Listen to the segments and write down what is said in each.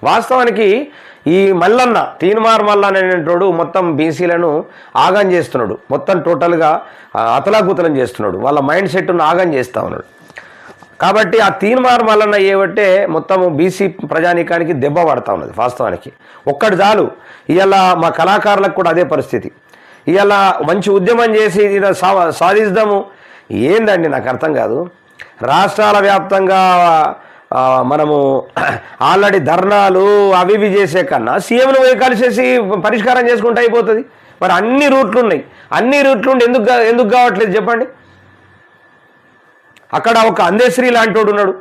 వాస్తవానికి ఈ మల్లన్న తీన్మార్ మల్లన్న అనేటోడు మొత్తం బీసీలను ఆగం చేస్తున్నాడు, మొత్తం టోటల్గా అతలాకుతలం చేస్తున్నాడు, వాళ్ళ మైండ్ సెట్ను ఆగం చేస్తూ ఉన్నాడు. కాబట్టి ఆ తీన్మార్ మల్లన్న ఏవట్టే మొత్తం బీసీ ప్రజానీకానికి దెబ్బ పడతా ఉన్నది. వాస్తవానికి ఒక్కటి చాలు, ఇవాళ మా కళాకారులకు కూడా అదే పరిస్థితి. ఇవాళ మంచి ఉద్యమం చేసి సాధిస్తాము ఏందండి నాకు అర్థం కాదు. రాష్ట్రాల వ్యాప్తంగా మనము ఆల్రెడీ ధర్నాలు అవి ఇవి చేసే కన్నా సీఎంను పోయి కలిసేసి పరిష్కారం చేసుకుంటే అయిపోతుంది. మరి అన్ని రూట్లు ఉన్నాయి, అన్ని రూట్లు ఉండి ఎందుకు కావట్లేదు చెప్పండి. అక్కడ ఒక అందేశ్రీ లాంటి ఉన్నాడు.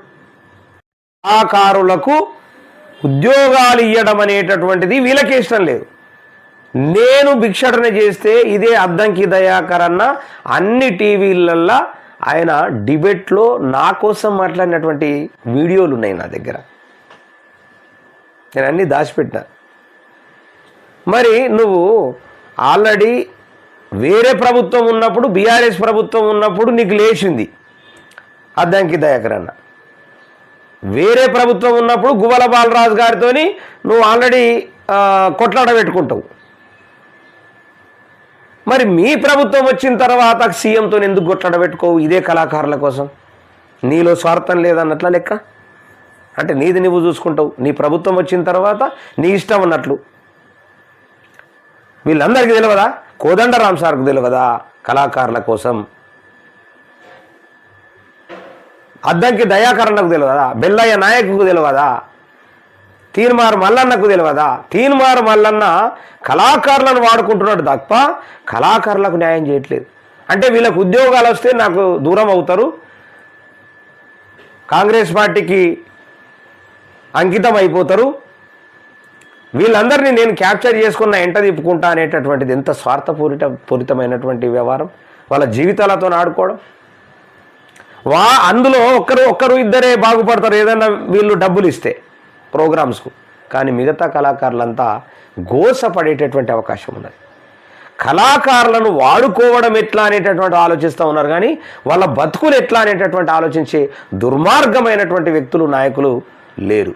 కళాకారులకు ఉద్యోగాలు ఇవ్వడం అనేటటువంటిది వీళ్ళకి ఇష్టం లేదు. నేను భిక్షాటన చేస్తే ఇదే అద్దంకి దయాకర్ అన్న అన్ని టీవీలల్లో ఆయన డిబేట్లో నా కోసం మాట్లాడినటువంటి వీడియోలు ఉన్నాయి నా దగ్గర, నేను అన్నీ దాచిపెట్టినా. మరి నువ్వు ఆల్రెడీ వేరే ప్రభుత్వం ఉన్నప్పుడు, బీఆర్ఎస్ ప్రభుత్వం ఉన్నప్పుడు నీకు లేచింది అద్దంకి దయాకర్ అన్న. వేరే ప్రభుత్వం ఉన్నప్పుడు గువ్వల బాలరాజు గారితో నువ్వు ఆల్రెడీ కొట్లాట పెట్టుకుంటావు. మరి మీ ప్రభుత్వం వచ్చిన తర్వాత సీఎంతో ఎందుకు కొట్లాట పెట్టుకోవు? ఇదే కళాకారుల కోసం. నీలో స్వార్థం లేదన్నట్ల లెక్క. అంటే నీది నువ్వు చూసుకుంటావు, నీ ప్రభుత్వం వచ్చిన తర్వాత నీ ఇష్టం అన్నట్లు. వీళ్ళందరికీ తెలియదా? కోదండరాం సార్కు తెలియదా కళాకారుల కోసం? అద్దంకి దయాకరణకు తెలియదా? బెల్లయ్య నాయకుకు తెలియదా? తీన్మార్ మల్లన్నకు తెలియదా? తీన్మార్ మల్లన్న కళాకారులను వాడుకుంటున్నాడు తప్ప కళాకారులకు న్యాయం చేయట్లేదు. అంటే వీళ్ళకు ఉద్యోగాలు వస్తే నాకు దూరం అవుతారు, కాంగ్రెస్ పార్టీకి అంకితం అయిపోతారు, వీళ్ళందరినీ నేను క్యాప్చర్ చేసుకున్న ఎంట తిప్పుకుంటా అనేటటువంటిది ఎంత స్వార్థపూరితమైనటువంటి వ్యవహారం. వాళ్ళ జీవితాలతో ఆడుకోవడం. అందులో ఒక్కరు ఇద్దరే బాగుపడతారు ఏదన్నా వీళ్ళు డబ్బులు ఇస్తే ప్రోగ్రామ్స్కు. కానీ మిగతా కళాకారులంతా గోసపడేటటువంటి అవకాశం ఉన్నది. కళాకారులను వాడుకోవడం ఎట్లా అనేటటువంటి ఆలోచిస్తూ ఉన్నారు, కానీ వాళ్ళ బతుకులు ఎట్లా అనేటటువంటి ఆలోచించే దుర్మార్గమైనటువంటి వ్యక్తులు, నాయకులు లేరు.